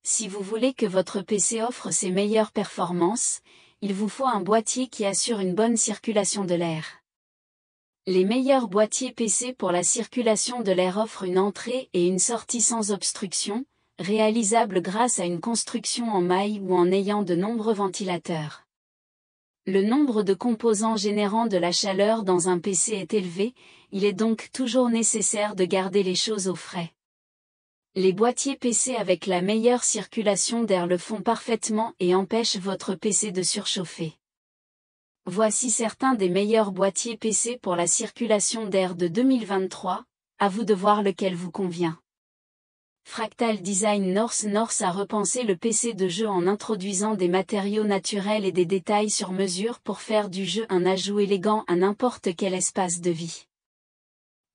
Si vous voulez que votre PC offre ses meilleures performances, il vous faut un boîtier qui assure une bonne circulation de l'air. Les meilleurs boîtiers PC pour la circulation de l'air offrent une entrée et une sortie sans obstruction, réalisables grâce à une construction en maille ou en ayant de nombreux ventilateurs. Le nombre de composants générant de la chaleur dans un PC est élevé, il est donc toujours nécessaire de garder les choses au frais. Les boîtiers PC avec la meilleure circulation d'air le font parfaitement et empêchent votre PC de surchauffer. Voici certains des meilleurs boîtiers PC pour la circulation d'air de 2023, à vous de voir lequel vous convient. Fractal Design Norse a repensé le PC de jeu en introduisant des matériaux naturels et des détails sur mesure pour faire du jeu un ajout élégant à n'importe quel espace de vie.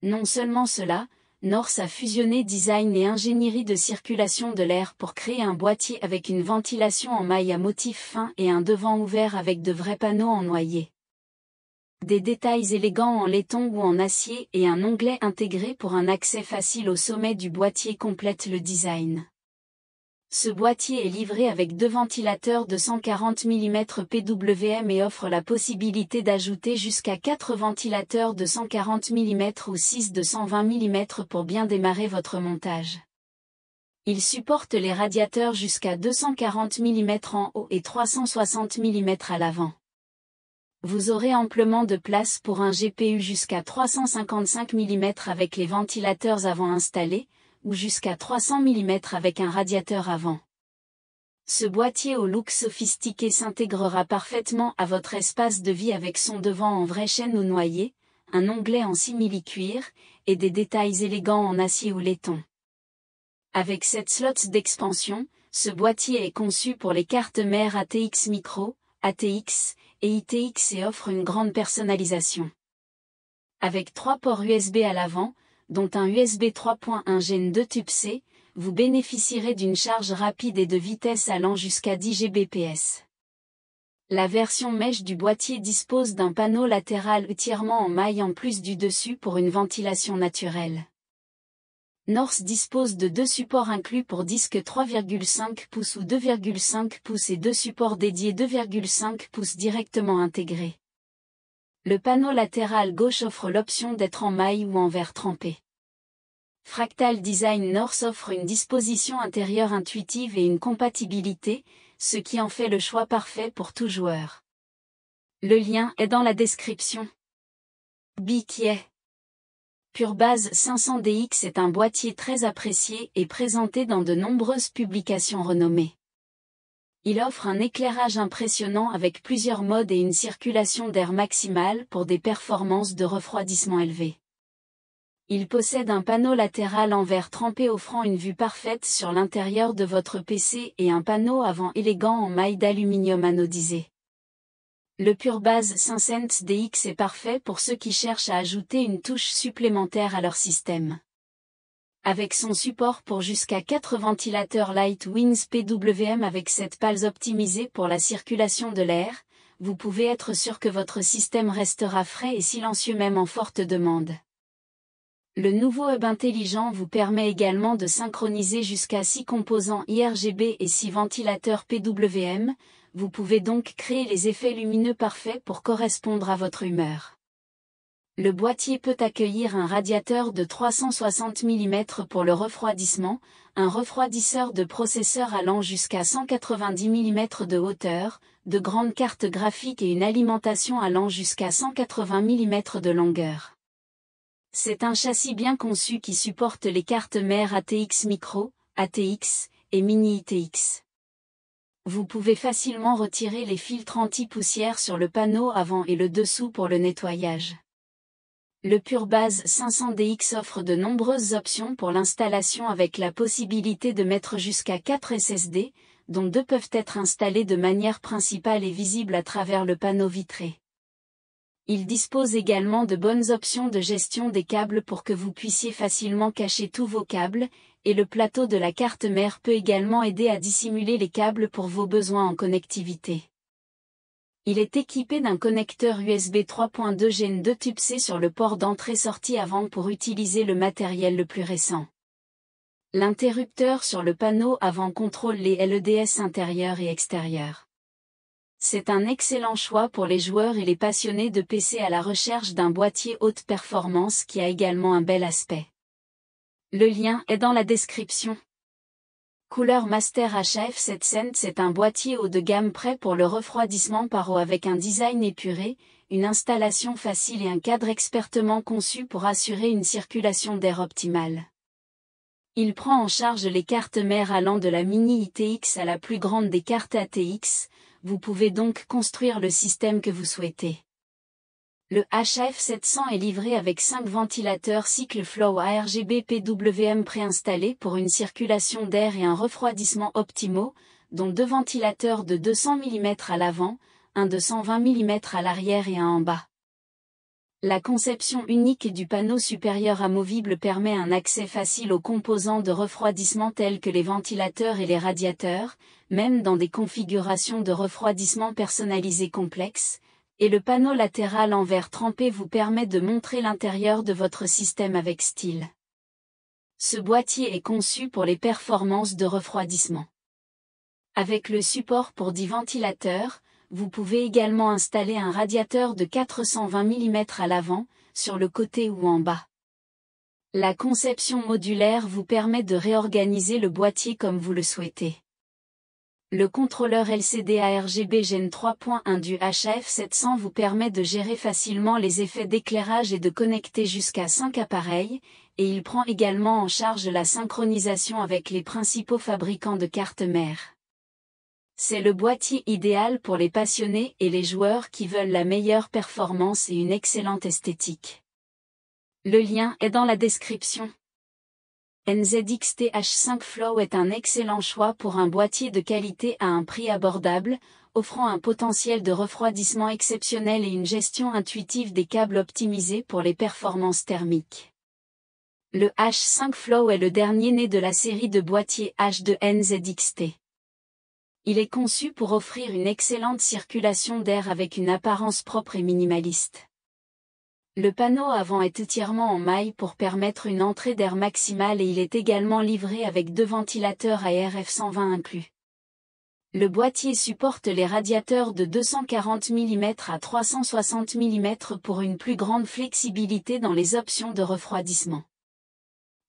Non seulement cela, Norse a fusionné design et ingénierie de circulation de l'air pour créer un boîtier avec une ventilation en maille à motif fin et un devant ouvert avec de vrais panneaux en noyer. Des détails élégants en laiton ou en acier et un onglet intégré pour un accès facile au sommet du boîtier complètent le design. Ce boîtier est livré avec 2 ventilateurs de 140 mm PWM et offre la possibilité d'ajouter jusqu'à 4 ventilateurs de 140 mm ou 6 de 120 mm pour bien démarrer votre montage. Il supporte les radiateurs jusqu'à 240 mm en haut et 360 mm à l'avant. Vous aurez amplement de place pour un GPU jusqu'à 355 mm avec les ventilateurs avant installés, ou jusqu'à 300 mm avec un radiateur avant. Ce boîtier au look sophistiqué s'intégrera parfaitement à votre espace de vie avec son devant en vraie chaîne ou noyer, un onglet en simili-cuir, et des détails élégants en acier ou laiton. Avec 7 slots d'expansion, ce boîtier est conçu pour les cartes mères ATX Micro, ATX, et ITX et offre une grande personnalisation. Avec 3 ports USB à l'avant, dont un USB 3.1 Gen 2 tube C, vous bénéficierez d'une charge rapide et de vitesse allant jusqu'à 10 Gbps. La version mèche du boîtier dispose d'un panneau latéral entièrement en maille en plus du dessus pour une ventilation naturelle. Norse dispose de 2 supports inclus pour disques 3,5 pouces ou 2,5 pouces et 2 supports dédiés 2,5 pouces directement intégrés. Le panneau latéral gauche offre l'option d'être en maille ou en verre trempé. Fractal Design Norse offre une disposition intérieure intuitive et une compatibilité, ce qui en fait le choix parfait pour tout joueur. Le lien est dans la description. Biquet. PureBase 500DX est un boîtier très apprécié et présenté dans de nombreuses publications renommées. Il offre un éclairage impressionnant avec plusieurs modes et une circulation d'air maximale pour des performances de refroidissement élevées. Il possède un panneau latéral en verre trempé offrant une vue parfaite sur l'intérieur de votre PC et un panneau avant élégant en maille d'aluminium anodisé. Le PureBase 500DX est parfait pour ceux qui cherchent à ajouter une touche supplémentaire à leur système. Avec son support pour jusqu'à 4 ventilateurs Light Wings PWM avec 7 pales optimisées pour la circulation de l'air, vous pouvez être sûr que votre système restera frais et silencieux même en forte demande. Le nouveau hub intelligent vous permet également de synchroniser jusqu'à 6 composants IRGB et 6 ventilateurs PWM, vous pouvez donc créer les effets lumineux parfaits pour correspondre à votre humeur. Le boîtier peut accueillir un radiateur de 360 mm pour le refroidissement, un refroidisseur de processeur allant jusqu'à 190 mm de hauteur, de grandes cartes graphiques et une alimentation allant jusqu'à 180 mm de longueur. C'est un châssis bien conçu qui supporte les cartes mères ATX Micro, ATX, et Mini ITX. Vous pouvez facilement retirer les filtres anti-poussière sur le panneau avant et le dessous pour le nettoyage. Le PureBase 500DX offre de nombreuses options pour l'installation avec la possibilité de mettre jusqu'à 4 SSD, dont 2 peuvent être installés de manière principale et visible à travers le panneau vitré. Il dispose également de bonnes options de gestion des câbles pour que vous puissiez facilement cacher tous vos câbles, et le plateau de la carte mère peut également aider à dissimuler les câbles pour vos besoins en connectivité. Il est équipé d'un connecteur USB 3.2 Gen 2 tube C sur le port d'entrée-sortie avant pour utiliser le matériel le plus récent. L'interrupteur sur le panneau avant contrôle les LEDs intérieurs et extérieurs. C'est un excellent choix pour les joueurs et les passionnés de PC à la recherche d'un boîtier haute performance qui a également un bel aspect. Le lien est dans la description. Cooler Master HF7 c'est un boîtier haut de gamme prêt pour le refroidissement par eau avec un design épuré, une installation facile et un cadre expertement conçu pour assurer une circulation d'air optimale. Il prend en charge les cartes mères allant de la mini ITX à la plus grande des cartes ATX, vous pouvez donc construire le système que vous souhaitez. Le HF700 est livré avec 5 ventilateurs cycle flow ARGB PWM préinstallés pour une circulation d'air et un refroidissement optimaux, dont 2 ventilateurs de 200 mm à l'avant, un de 120 mm à l'arrière et un en bas. La conception unique du panneau supérieur amovible permet un accès facile aux composants de refroidissement tels que les ventilateurs et les radiateurs, même dans des configurations de refroidissement personnalisées complexes, et le panneau latéral en verre trempé vous permet de montrer l'intérieur de votre système avec style. Ce boîtier est conçu pour les performances de refroidissement. Avec le support pour 10 ventilateurs, vous pouvez également installer un radiateur de 420 mm à l'avant, sur le côté ou en bas. La conception modulaire vous permet de réorganiser le boîtier comme vous le souhaitez. Le contrôleur LCD ARGB Gen 3.1 du HF700 vous permet de gérer facilement les effets d'éclairage et de connecter jusqu'à 5 appareils, et il prend également en charge la synchronisation avec les principaux fabricants de cartes mères. C'est le boîtier idéal pour les passionnés et les joueurs qui veulent la meilleure performance et une excellente esthétique. Le lien est dans la description. NZXT H5 Flow est un excellent choix pour un boîtier de qualité à un prix abordable, offrant un potentiel de refroidissement exceptionnel et une gestion intuitive des câbles optimisés pour les performances thermiques. Le H5 Flow est le dernier né de la série de boîtiers H de NZXT. Il est conçu pour offrir une excellente circulation d'air avec une apparence propre et minimaliste. Le panneau avant est entièrement en maille pour permettre une entrée d'air maximale et il est également livré avec 2 ventilateurs ARF120 inclus. Le boîtier supporte les radiateurs de 240 mm à 360 mm pour une plus grande flexibilité dans les options de refroidissement.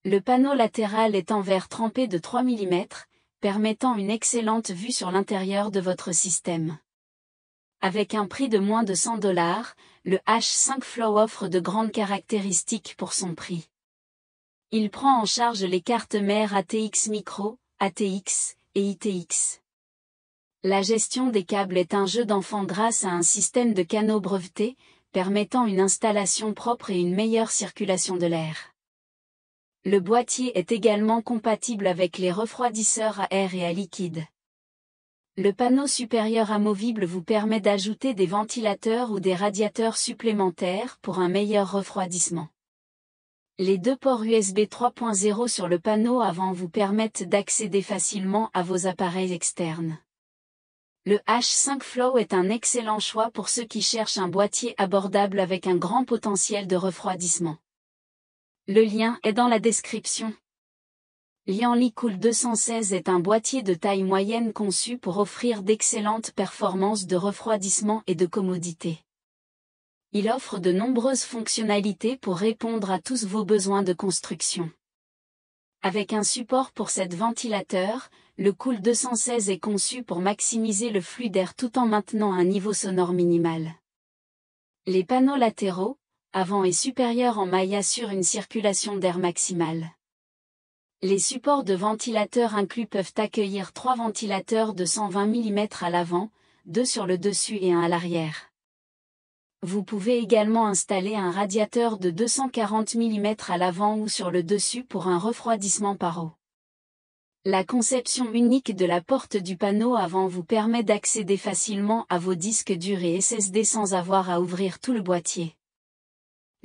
Le panneau latéral est en verre trempé de 3 mm, permettant une excellente vue sur l'intérieur de votre système. Avec un prix de moins de $100, le H5 Flow offre de grandes caractéristiques pour son prix. Il prend en charge les cartes mères ATX Micro, ATX et ITX. La gestion des câbles est un jeu d'enfant grâce à un système de canaux brevetés, permettant une installation propre et une meilleure circulation de l'air. Le boîtier est également compatible avec les refroidisseurs à air et à liquide. Le panneau supérieur amovible vous permet d'ajouter des ventilateurs ou des radiateurs supplémentaires pour un meilleur refroidissement. Les 2 ports USB 3.0 sur le panneau avant vous permettent d'accéder facilement à vos appareils externes. Le H5 Flow est un excellent choix pour ceux qui cherchent un boîtier abordable avec un grand potentiel de refroidissement. Le lien est dans la description. Lianli Cool 216 est un boîtier de taille moyenne conçu pour offrir d'excellentes performances de refroidissement et de commodité. Il offre de nombreuses fonctionnalités pour répondre à tous vos besoins de construction. Avec un support pour 7 ventilateurs, le Cool 216 est conçu pour maximiser le flux d'air tout en maintenant un niveau sonore minimal. Les panneaux latéraux, avant et supérieurs en maille assurent une circulation d'air maximale. Les supports de ventilateurs inclus peuvent accueillir 3 ventilateurs de 120 mm à l'avant, 2 sur le dessus et 1 à l'arrière. Vous pouvez également installer un radiateur de 240 mm à l'avant ou sur le dessus pour un refroidissement par eau. La conception unique de la porte du panneau avant vous permet d'accéder facilement à vos disques durs et SSD sans avoir à ouvrir tout le boîtier.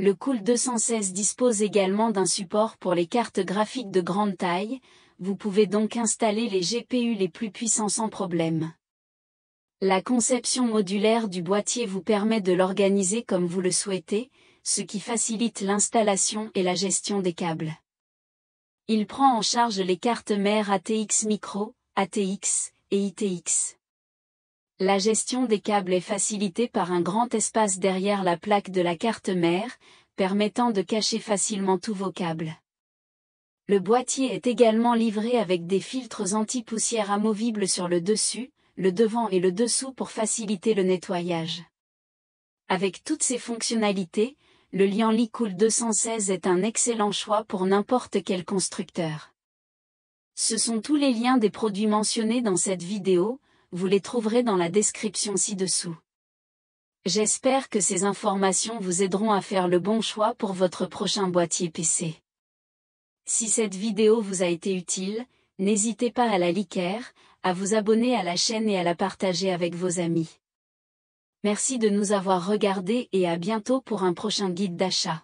Le Cool 216 dispose également d'un support pour les cartes graphiques de grande taille, vous pouvez donc installer les GPU les plus puissants sans problème. La conception modulaire du boîtier vous permet de l'organiser comme vous le souhaitez, ce qui facilite l'installation et la gestion des câbles. Il prend en charge les cartes mères ATX Micro, ATX et ITX. La gestion des câbles est facilitée par un grand espace derrière la plaque de la carte mère, permettant de cacher facilement tous vos câbles. Le boîtier est également livré avec des filtres anti-poussière amovibles sur le dessus, le devant et le dessous pour faciliter le nettoyage. Avec toutes ces fonctionnalités, le Lian Li-Cool 216 est un excellent choix pour n'importe quel constructeur. Ce sont tous les liens des produits mentionnés dans cette vidéo, vous les trouverez dans la description ci-dessous. J'espère que ces informations vous aideront à faire le bon choix pour votre prochain boîtier PC. Si cette vidéo vous a été utile, n'hésitez pas à la liker, à vous abonner à la chaîne et à la partager avec vos amis. Merci de nous avoir regardés et à bientôt pour un prochain guide d'achat.